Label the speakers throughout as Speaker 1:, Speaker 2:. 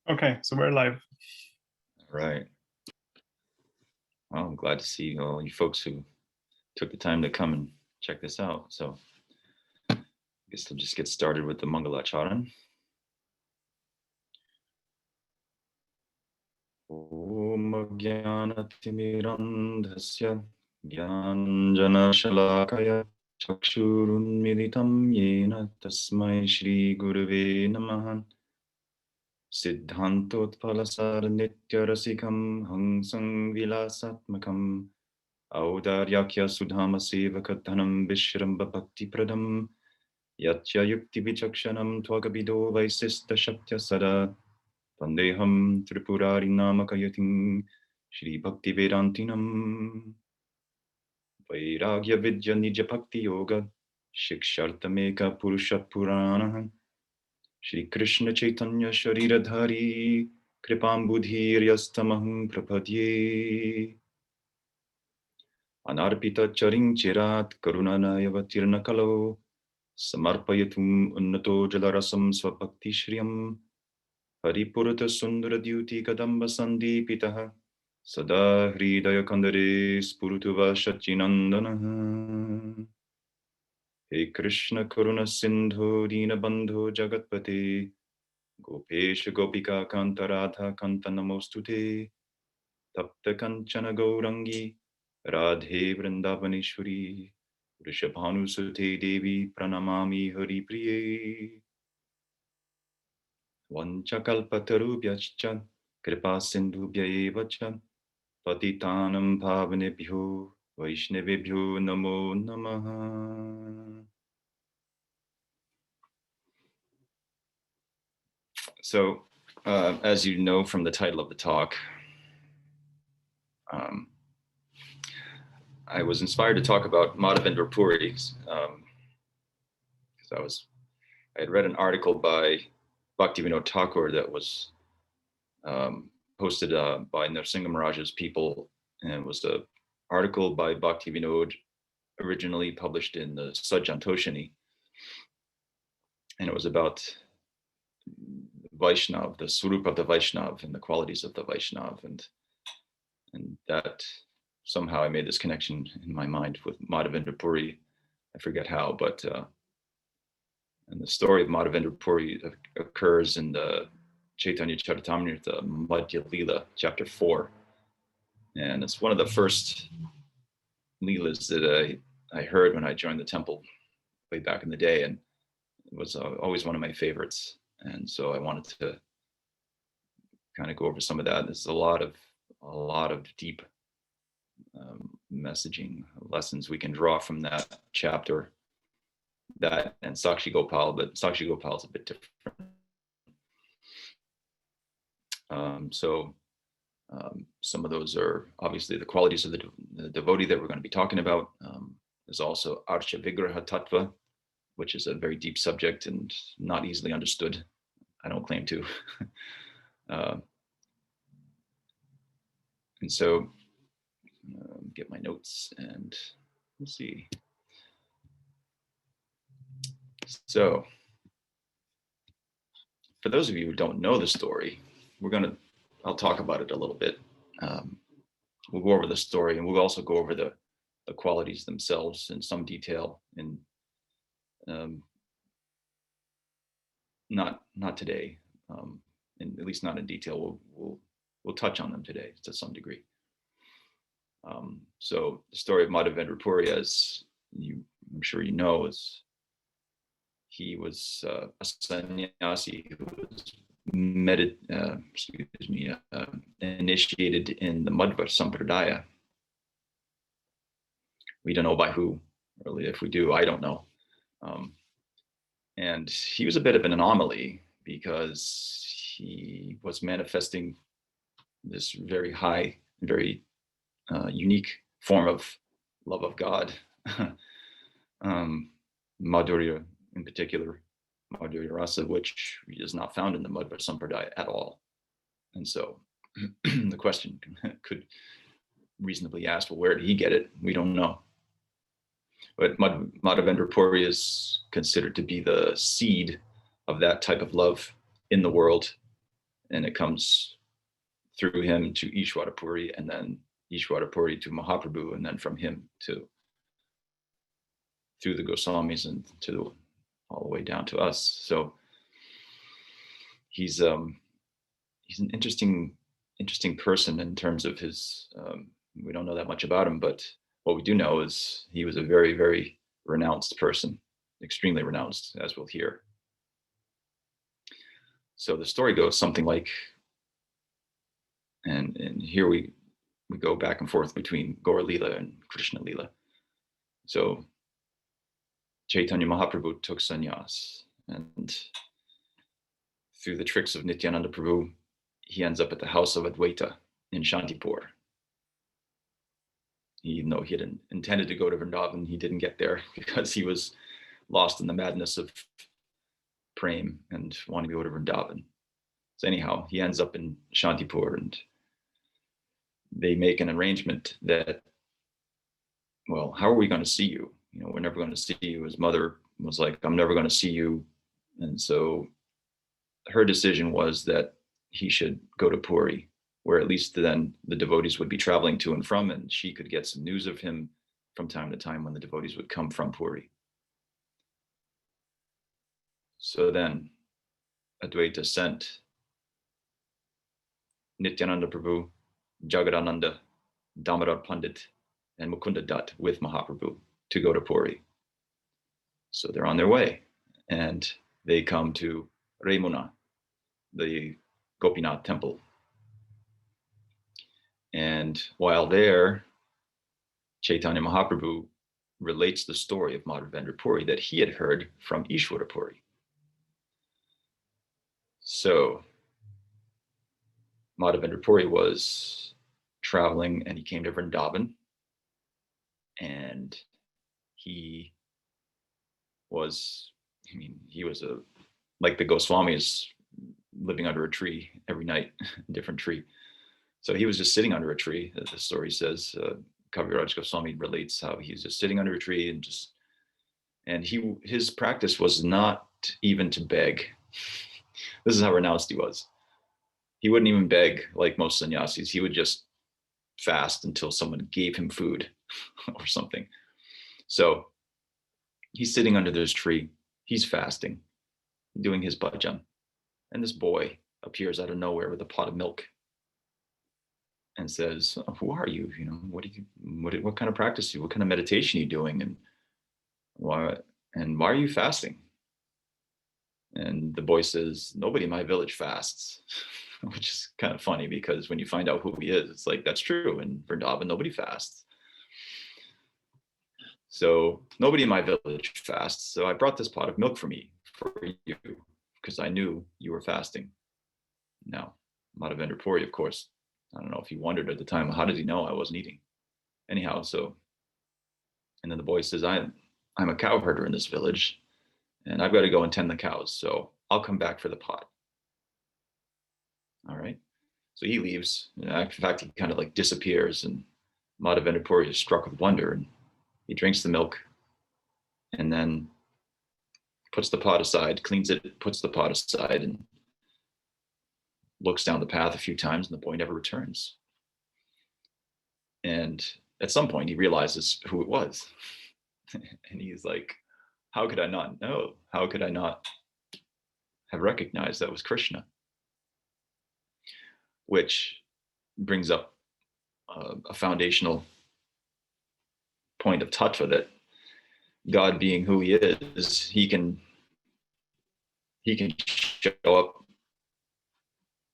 Speaker 1: Okay, so we're live.
Speaker 2: All right. Well, I'm glad to see all you folks who took the time to come and check this out. So I guess we'll just get started with the Mangalacharan. Om Jnanaatimirandhasya Jnanjanashalakaya Chakshurunmilitam Yena Tasmai Shri Gurave Namaha Siddhantotphalasar Nityarasikam Hangsang Vilasatmakam Audaryakya Sudhama Sevakadhanam Vishramba Bhakti Pradam Yatya Yukti Vichakshanam Twagabido Vaisista Shaktya Sada Vandeham Tripurari Namakayatim Shri Bhakti Vedantinam Vairagya Vidya Nija Bhakti Yoga Shikshartameka Purusha Purana Shri Krishna Chaitanya Shariradhari Kripam Budhir Yastamaham Prapadye Anarpita Charing Chirat Karunanayavatirna Kalo Samarpayatum Unnato Jalarasam Swabhakti Shriyam Paripurata Sundara Dyuti Kadamba Sandipitaha Sada Hridaya Kandare Spurutuva Shachinandana He Krishna Karuna Sindho Dina Bandho Jagatpate Gopesha Gopika Kanta Radha Kanta Namostute Tapta Kanchana Gaurangi Radhe Vrindavaneshwari Rishabhanu Sute Devi Pranamami Hari Priye Vanchakalpatarubhyascha Kripa Sindhubhya Evacha Patitanam Bhavanebhyo Vaishnavebhyo Namo Namaha. So, as you know from the title of the talk, I was inspired to talk about Madhavendra Puri because I had read an article by Bhaktivinoda Thakur that was posted by Narsingha Maharaj's people, and it was an article by Bhaktivinoda originally published in the Sajjantoshini, and it was about Vaishnav, the Swarup of the Vaishnav and the qualities of the Vaishnav, and that somehow I made this connection in my mind with Madhavendra Puri. I forget how, but and the story of Madhavendra Puri occurs in the Chaitanya Charitamrita Madhya Lila, chapter 4. And it's one of the first Leelas that I heard when I joined the temple way back in the day, and it was always one of my favorites. And so I wanted to kind of go over some of that. There's a lot of deep messaging lessons we can draw from that chapter, that and Sakshi Gopal, but Sakshi Gopal is a bit different. Some of those are obviously the qualities of the devotee that we're going to be talking about. There's also Archa Vigraha Tattva, which is a very deep subject and not easily understood. I don't claim to. And so get my notes and we'll see. So for those of you who don't know the story, I'll talk about it a little bit. We'll go over the story, and we'll also go over the qualities themselves in some detail. And not today, and at least not in detail. We'll touch on them today to some degree. So the story of Madhavendra Puri, as I'm sure you know, is he was a sannyasi who was initiated in the Madhva Sampradaya. We don't know by who, really. If we do, I don't know. And he was a bit of an anomaly because he was manifesting this very high, very unique form of love of God, Madhurya in particular, Madhurya Rasa, which is not found in the Madhva Sampradaya at all. And so the question could reasonably ask, well, where did he get it? We don't know. But Madhavendra Puri is considered to be the seed of that type of love in the world. and it comes through him to Ishwara Puri, and then Ishwara Puri to Mahaprabhu, and then from him to through the Goswamis and to all the way down to us. So he's an interesting person in terms of his. We don't know that much about him, but what we do know is he was a very, very renounced person, extremely renounced, as we'll hear. So the story goes something like, and here we go back and forth between Gaura Lila and Krishna Lila. So Chaitanya Mahaprabhu took sannyas, and through the tricks of Nityananda Prabhu, he ends up at the house of Advaita in Shantipur. Even though he had intended to go to Vrindavan, he didn't get there because he was lost in the madness of prem and wanting to go to Vrindavan. So anyhow, he ends up in Shantipur, and they make an arrangement that, well, how are we going to see you? We're never going to see you. His mother was like, I'm never going to see you. And so her decision was that he should go to Puri, where at least then the devotees would be traveling to and from, and she could get some news of him from time to time when the devotees would come from Puri. So then Advaita sent Nityananda Prabhu, Jagadananda, Damodar Pandit, and Mukunda Dutt with Mahaprabhu to go to Puri. So they're on their way, and they come to Remuna, the Gopinath temple. And while there, Chaitanya Mahaprabhu relates the story of Madhavendra Puri that he had heard from Ishwara Puri. So Madhavendra Puri was traveling, and he came to Vrindavan, and he was like the Goswamis, living under a tree every night, different tree. So he was just sitting under a tree, as the story says. Kaviraj Goswami relates how he's just sitting under a tree and his practice was not even to beg. This is how renounced he was. He wouldn't even beg like most sannyasis. He would just fast until someone gave him food or something. So he's sitting under this tree. He's fasting, doing his bhajan. And this boy appears out of nowhere with a pot of milk and says, who are you? What kind of practice are you? What kind of meditation are you doing? And why are you fasting? And the boy says, nobody in my village fasts, which is kind of funny because when you find out who he is, it's like, that's true. In Vrindavan, nobody fasts. So nobody in my village fasts. So I brought this pot of milk for you, because I knew you were fasting. Now, Madhavendra Puri, of course, I don't know if he wondered at the time, how did he know I wasn't eating? Anyhow, and then the boy says, I'm a cow herder in this village, and I've got to go and tend the cows, so I'll come back for the pot. All right. So he leaves. In fact, he kind of like disappears, and Madhavendra Puri is struck with wonder, and he drinks the milk, and then puts the pot aside, cleans it, puts the pot aside, and looks down the path a few times, and the boy never returns. And at some point, he realizes who it was. And he's like, how could I not know? How could I not have recognized that was Krishna? Which brings up a foundational point of tattva, that God being who he is, he can show up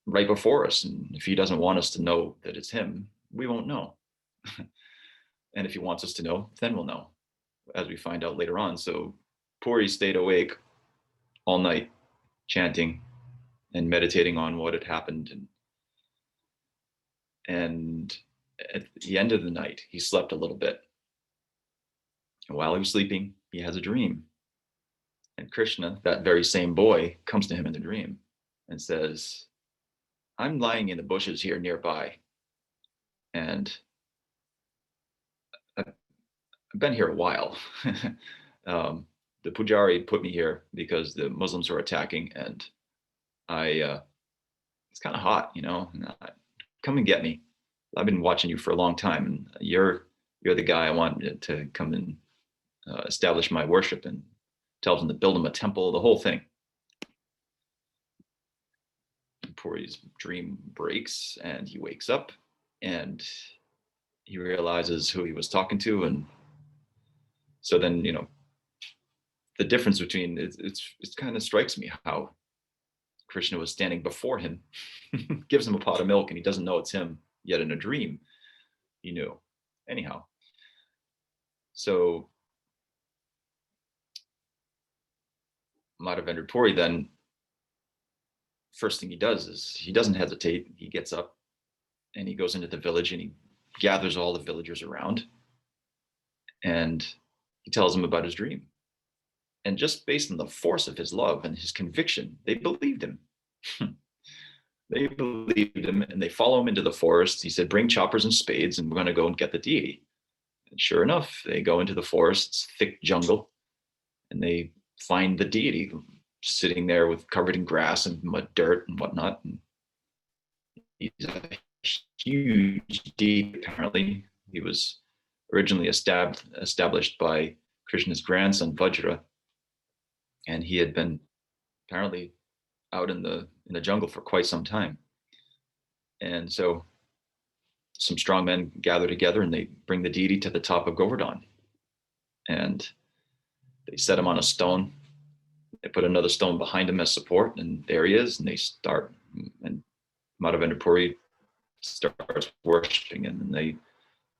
Speaker 2: right before us. And if he doesn't want us to know that it's him, we won't know. And if he wants us to know, then we'll know, as we find out later on. So Puri stayed awake all night, chanting and meditating on what had happened. And at the end of the night, he slept a little bit. And while he was sleeping, he has a dream. And Krishna, that very same boy, comes to him in the dream and says, I'm lying in the bushes here nearby, and I've been here a while. The pujari put me here because the Muslims were attacking, and I it's kind of hot, you know, and, come and get me. I've been watching you for a long time, and you're the guy I want to come and establish my worship." And tells him to build him a temple, the whole thing. Puri's dream breaks, and he wakes up, and he realizes who he was talking to. And so then, you know, the difference between it kind of strikes me how Krishna was standing before him, gives him a pot of milk, and he doesn't know it's him, yet in a dream he knew. Anyhow, so Madhavendra Puri then, first thing he does is he doesn't hesitate. He gets up and he goes into the village and he gathers all the villagers around, and he tells them about his dream. And just based on the force of his love and his conviction, they believed him. They believed him, and they follow him into the forest. He said, "Bring choppers and spades, and we're going to go and get the deity." And sure enough, they go into the forest, thick jungle, and they find the deity sitting there with covered in grass and mud, dirt and whatnot. And he's a huge deity, apparently. He was originally established by Krishna's grandson, Vajra, and he had been apparently out in the jungle for quite some time. And so some strong men gather together and they bring the deity to the top of Govardhan. And they set him on a stone. They put another stone behind him as support, and there he is. And they start, and Madhavendra Puri starts worshiping, and they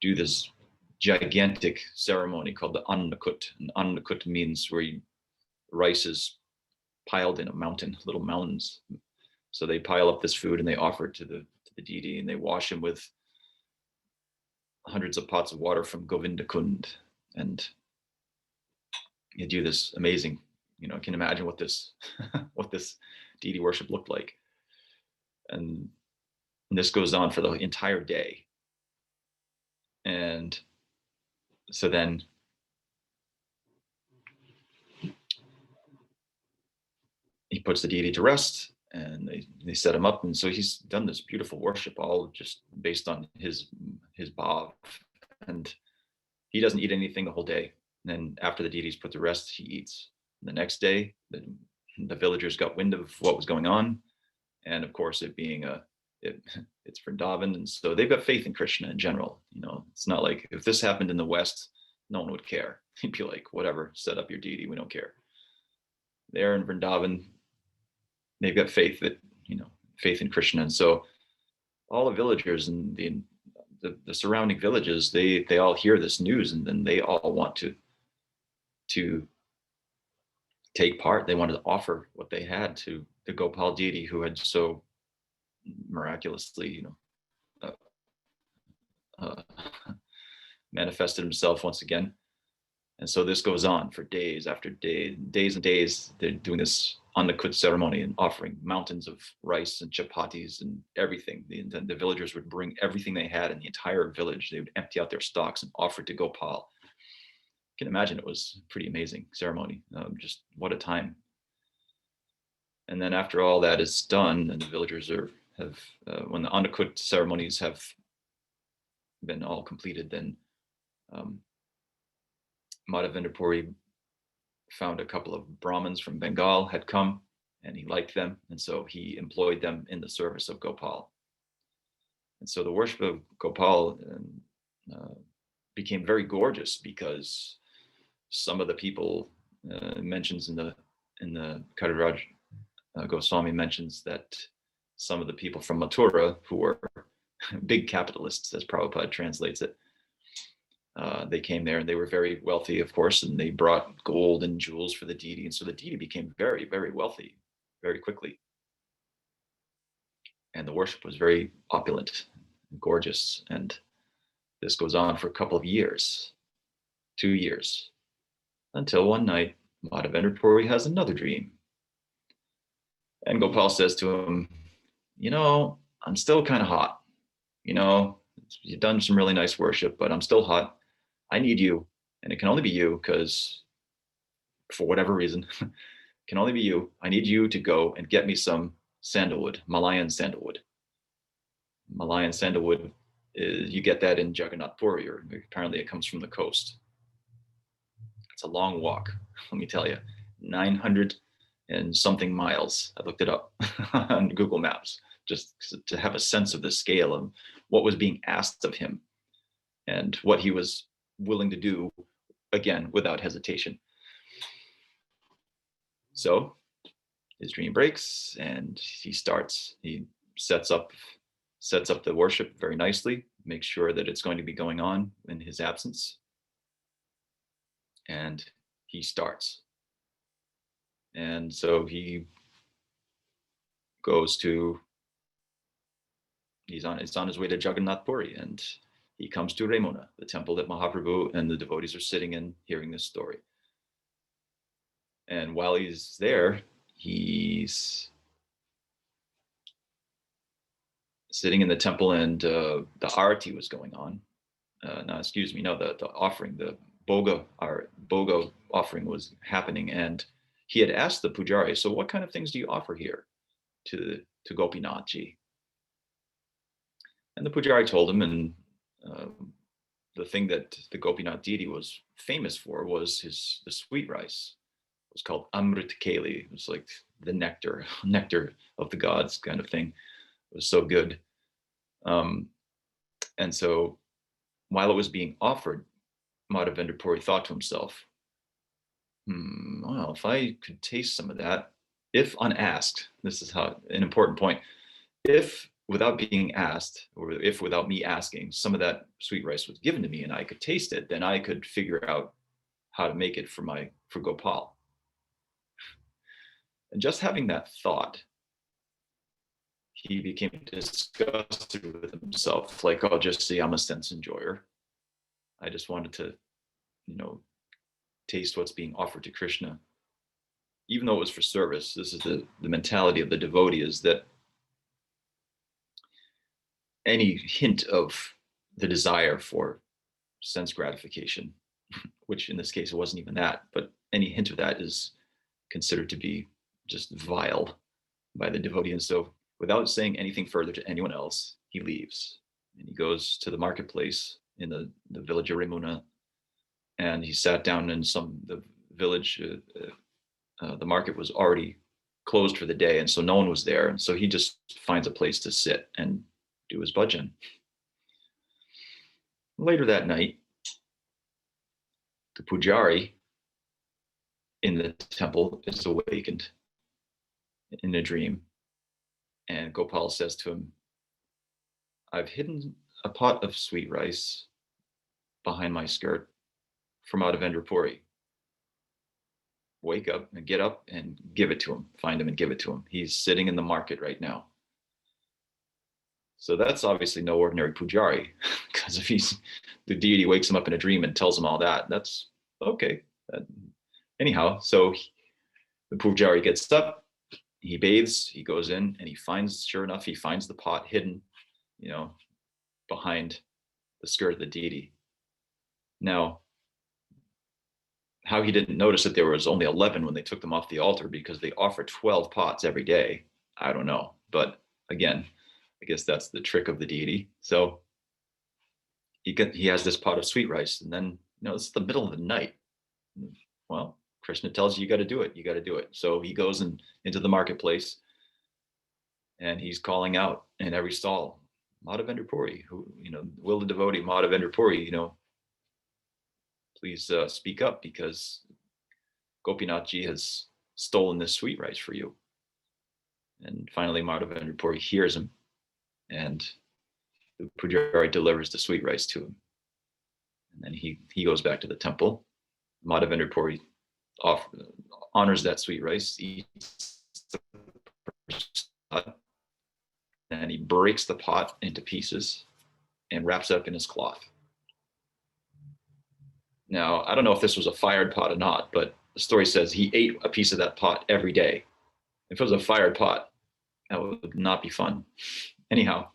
Speaker 2: do this gigantic ceremony called the Annakut. And Annakut means where rice is piled in a mountain, little mountains. So they pile up this food and they offer it to the deity, and they wash him with hundreds of pots of water from Govinda Kund. And you do this amazing, you know, I can imagine what this what this deity worship looked like. And this goes on for the entire day. And so then he puts the deity to rest, and they set him up. And so he's done this beautiful worship, all just based on his bhav. And he doesn't eat anything the whole day. And then after the deity's put to rest, he eats. And the next day, the villagers got wind of what was going on. And of course, it being it's Vrindavan, and so they've got faith in Krishna in general. You know, it's not like if this happened in the West, no one would care. He'd be like, whatever, set up your deity, we don't care. There in Vrindavan, they've got faith that, you know, faith in Krishna. And so all the villagers and the surrounding villages, they all hear this news, and then they all want to take part. They wanted to offer what they had to the Gopal deity, who had so miraculously, you know, manifested himself once again. And so this goes on for days after days and days. They're doing this Annakut ceremony and offering mountains of rice and chapatis and everything. The villagers would bring everything they had in the entire village. They would empty out their stocks and offer it to Gopal. You can imagine it was a pretty amazing ceremony. Just what a time. And then after all that is done, and the villagers have when the Annakut ceremonies have been all completed, then Madhavendra Puri found a couple of Brahmins from Bengal had come, and he liked them, and so he employed them in the service of Gopal. And so the worship of Gopal became very gorgeous, because some of the people mentions in the Kaviraj Goswami mentions that some of the people from Mathura, who were big capitalists, as Prabhupada translates it, they came there, and they were very wealthy, of course, and they brought gold and jewels for the deity. And so the deity became very, very wealthy very quickly. And the worship was very opulent and gorgeous. And this goes on for a couple of years, 2 years, until one night, Madhavendra Puri has another dream. And Gopal says to him, you know, I'm still kind of hot. You know, you've done some really nice worship, but I'm still hot. I need you. And it can only be you, because for whatever reason, it can only be you. I need you to go and get me some sandalwood, Malayan sandalwood. Malayan sandalwood, you get that in Jagannath Puri, or apparently it comes from the coast. It's a long walk, let me tell you, 900 and something miles. I looked it up on Google Maps just to have a sense of the scale of what was being asked of him and what he was willing to do, again, without hesitation. So his dream breaks and he sets up the worship very nicely, makes sure that it's going to be going on in his absence. And he starts. And so he goes to, he's on his way to Jagannath Puri, and he comes to Remuna, the temple that Mahaprabhu and the devotees are sitting in, hearing this story. And while he's there, he's sitting in the temple, and the arati was going on. The offering, the boga offering was happening, and he had asked the pujari, so what kind of things do you offer here to Gopinathji? And the pujari told him, and the thing that the Gopinath deity was famous for was the sweet rice. It was called Amrit Keli. It was like the nectar of the gods kind of thing. It was so good. And so while it was being offered, Madhavendra Puri thought to himself, well, if I could taste some of that, if unasked, this is an important point, if without being asked, or if without me asking, some of that sweet rice was given to me and I could taste it, then I could figure out how to make it for Gopal. And just having that thought, he became disgusted with himself. Like, I'll just say I'm a sense enjoyer. I just wanted to, taste what's being offered to Krishna. Even though it was for service, this is the mentality of the devotee, is that any hint of the desire for sense gratification, which in this case it wasn't even that, but any hint of that is considered to be just vile by the devotee. And so without saying anything further to anyone else, he leaves and he goes to the marketplace in the village of Remuna, and he sat down in the village. The market was already closed for the day, and so no one was there. And so he just finds a place to sit and do his bhajan. Later that night, the pujari in the temple is awakened in a dream, and Gopal says to him, I've hidden a pot of sweet rice behind my skirt for Madhavendra Puri. Wake up and get up and give it to him. Find him and give it to him. He's sitting in the market right now. So that's obviously no ordinary pujari, because if the deity wakes him up in a dream and tells him all that, that's okay. Anyhow, so the pujari gets up, he bathes, he goes in, and sure enough, he finds the pot hidden, behind the skirt of the deity. Now, how he didn't notice that there was only 11 when they took them off the altar, because they offer 12 pots every day, I don't know. But again, I guess that's the trick of the deity. So he has this pot of sweet rice, and then it's the middle of the night. Well, Krishna tells you got to do it. You got to do it. So he goes into the marketplace, and he's calling out in every stall, Madhavendra Puri, who will the devotee Madhavendra Puri, please speak up, because Gopinathji has stolen this sweet rice for you. And finally, Madhavendra Puri hears him, and the pujari delivers the sweet rice to him. And then he goes back to the temple. Madhavendra Puri honors that sweet rice, eats the pot, and he breaks the pot into pieces and wraps it up in his cloth. Now, I don't know if this was a fired pot or not, but the story says he ate a piece of that pot every day. If it was a fired pot, that would not be fun. Anyhow,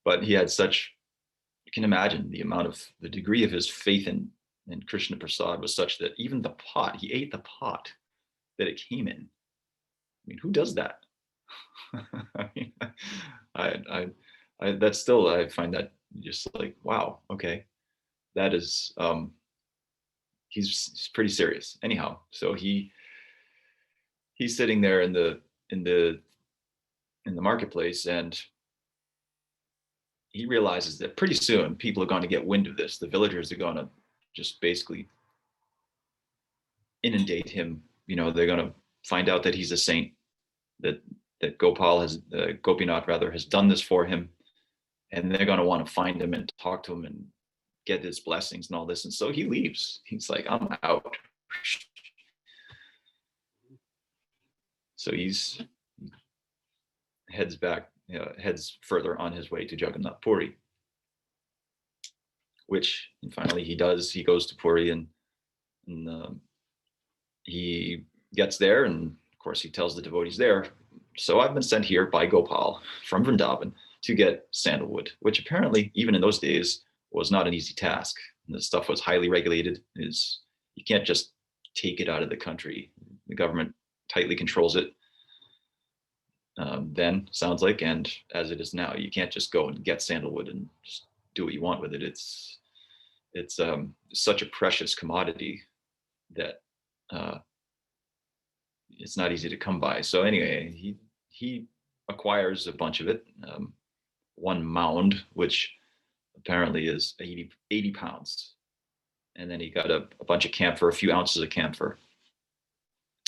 Speaker 2: but he had you can imagine the degree of his faith in Krishna Prasad was such that even the pot, he ate the pot that it came in. mean, who does that? I mean, that's still, I find that just like, wow, okay, that is, he's pretty serious. Anyhow, so he's sitting there in the in the marketplace, and he realizes that pretty soon people are going to get wind of this. The villagers are going to just basically inundate him. You know, they're going to find out that he's a saint, that Gopal has, Gopinath rather, has done this for him, and they're going to want to find him and talk to him and get his blessings and all this. And so he leaves. He's like, I'm out. So he's heads back, heads further on his way to Jagannath Puri, which finally he does. He goes to Puri, and he gets there, and of course he tells the devotees there, so I've been sent here by Gopal from Vrindavan to get sandalwood, which apparently even in those days was not an easy task. And the stuff was highly regulated. You can't just take it out of the country. The government tightly controls it. Then, sounds like, and as it is now, you can't just go and get sandalwood and just do what you want with it. It's such a precious commodity that it's not easy to come by. So anyway, he acquires a bunch of it, one mound, which apparently is 80 pounds. And then he got a bunch of camphor, a few ounces of camphor.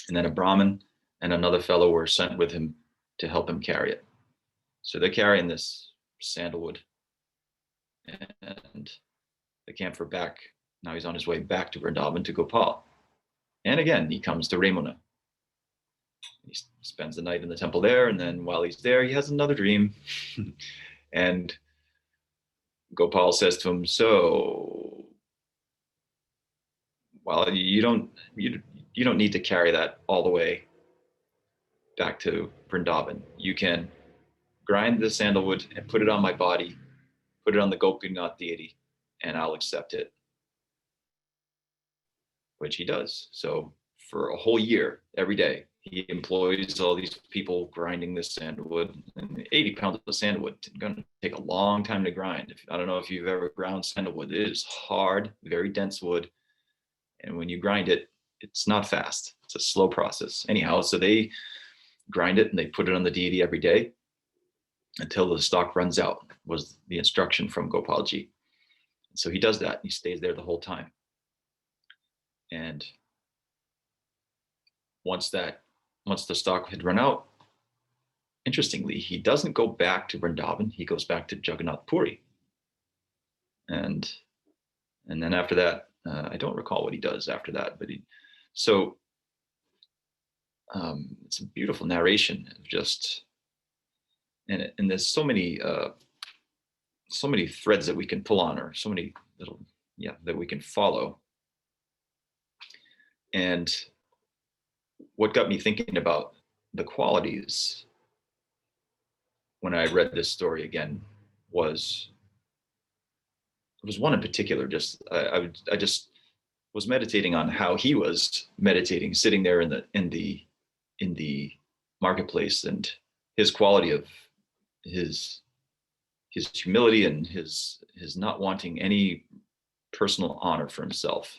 Speaker 2: And then a Brahmin and another fellow were sent with him to help him carry it. So they're carrying this sandalwood and the camphor back. Now he's on his way back to Vrindavan to Gopal. And again, he comes to Ramuna. He spends the night in the temple there, and then while he's there, he has another dream. And Gopal says to him, so, well, you don't need to carry that all the way back to Vrindavan. You can grind the sandalwood and put it on my body, put it on the Gopinath deity, and I'll accept it. Which he does. So for a whole year, every day, he employs all these people grinding this sandalwood. And 80 pounds of sandalwood is going to take a long time to grind. I don't know if you've ever ground sandalwood. It is hard, very dense wood. And when you grind it, it's not fast. It's a slow process. Anyhow, so they grind it and they put it on the deity every day until the stock runs out, was the instruction from Gopalji. So he does that. He stays there the whole time. And once the stock had run out, interestingly, he doesn't go back to Vrindavan. He goes back to Jagannath Puri. And then after that, I don't recall what he does after that, but it's a beautiful narration of just, and there's so many threads that we can pull on, or so many little, that we can follow. And what got me thinking about the qualities when I read this story again was one in particular. Just I just was meditating on how he was meditating, sitting there in the marketplace, and his quality of his humility and his not wanting any personal honor for himself,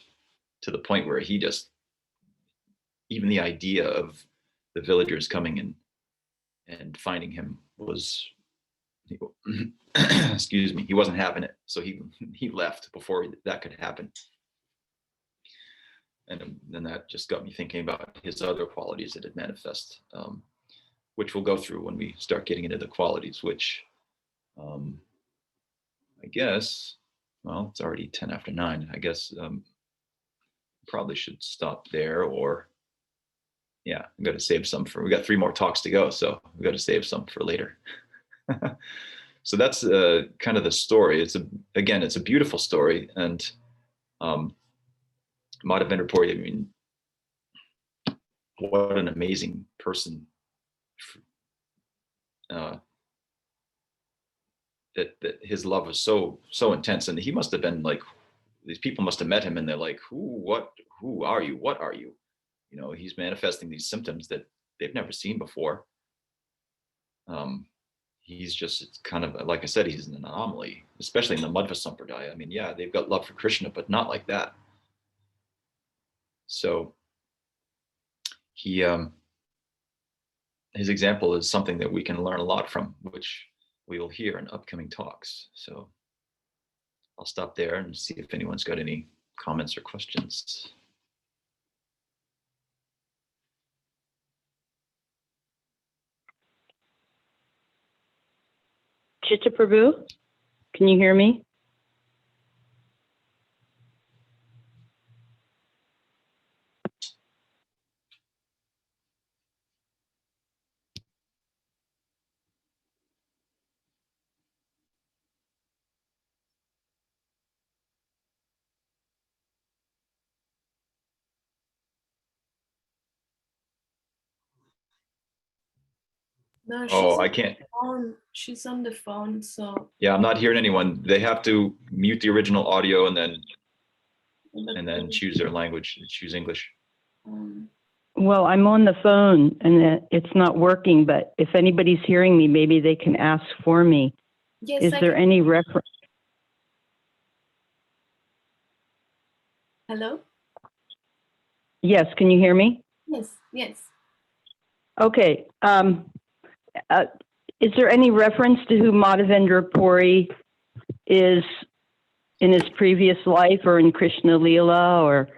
Speaker 2: to the point where he just, even the idea of the villagers coming in and finding him was, excuse me, he wasn't having it. So he left before that could happen. And then that just got me thinking about his other qualities that had manifest, which we'll go through when we start getting into the qualities, which I guess, well, it's already 10 after 9. I guess probably should stop there, or I'm going to save some we got 3 more talks to go, so we got to save some for later. So that's kind of the story. It's a beautiful story, and Madhavendra Puri, I mean, what an amazing person. That his love was so intense, and he must have been like, these people must have met him and they're like, who are you? What are you? You know, he's manifesting these symptoms that they've never seen before. He's just kind of, like I said, he's an anomaly, especially in the Madhva Sampradaya. I mean, yeah, they've got love for Krishna, but not like that. So he, his example is something that we can learn a lot from, which we will hear in upcoming talks. So I'll stop there and see if anyone's got any comments or questions.
Speaker 1: Chitta Prabhu, can you hear me?
Speaker 3: No,
Speaker 2: Oh, I can't.
Speaker 3: She's on the phone, so.
Speaker 2: Yeah, I'm not hearing anyone. They have to mute the original audio and then choose their language, choose English.
Speaker 1: Well, I'm on the phone and it's not working, but if anybody's hearing me, maybe they can ask for me.
Speaker 3: Yes,
Speaker 1: Is there any reference?
Speaker 3: Hello?
Speaker 1: Yes, can you hear me?
Speaker 3: Yes, yes.
Speaker 1: Okay. Is there any reference to who Madhavendra Puri is in his previous life or in Krishna Leela or?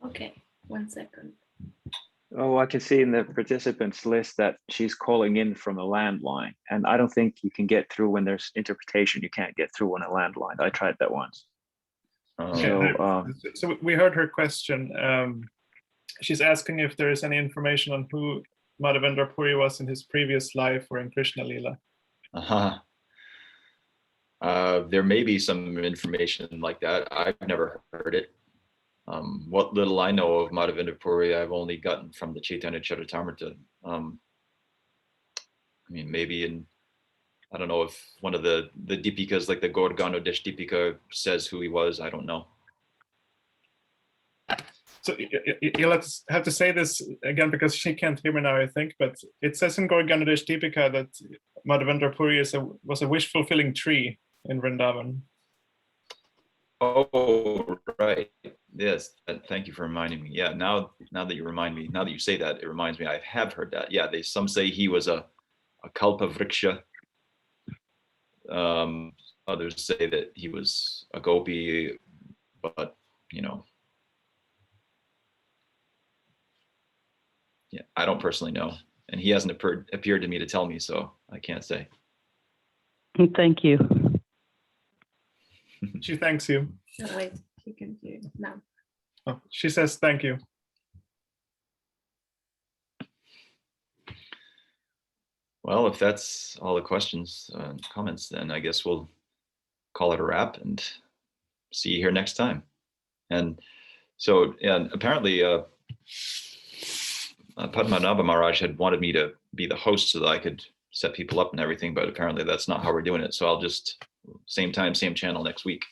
Speaker 3: Okay, 1 second.
Speaker 4: Oh, I can see in the participants list that she's calling in from a landline, and I don't think you can get through when there's interpretation. You can't get through on a landline. I tried that once.
Speaker 5: So we heard her question. She's asking if there is any information on who Madhavendra Puri was in his previous life or in Krishna Leela.
Speaker 2: There may be some information like that. I've never heard it. What little I know of Madhavendra Puri, I've only gotten from the Chaitanya Charitamrita. I mean, maybe in, I don't know if one of the Deepikas, like the Gaur Ganodesh Deepika, says who he was. I don't know.
Speaker 5: So you'll have to say this again because she can't hear me now, I think, but it says in Gaur Ganodesh Deepika that Madhavendra Puri was a wish-fulfilling tree in Vrindavan.
Speaker 2: Oh, right. Yes. Thank you for reminding me. Yeah. Now that you remind me, now that you say that, it reminds me. I have heard that. Yeah. Some say he was a kalpa vriksha. Others say that he was a gopi, but yeah, I don't personally know, and he hasn't appeared to me to tell me, so I can't say.
Speaker 1: Thank you.
Speaker 5: She thanks you.
Speaker 3: No, wait, she can hear you now.
Speaker 5: Oh, she says thank you.
Speaker 2: Well, if that's all the questions and comments, then I guess we'll call it a wrap and see you here next time. And so, and apparently Padmanabha Maharaj had wanted me to be the host so that I could set people up and everything, but apparently that's not how we're doing it. So I'll just, same time, same channel next week.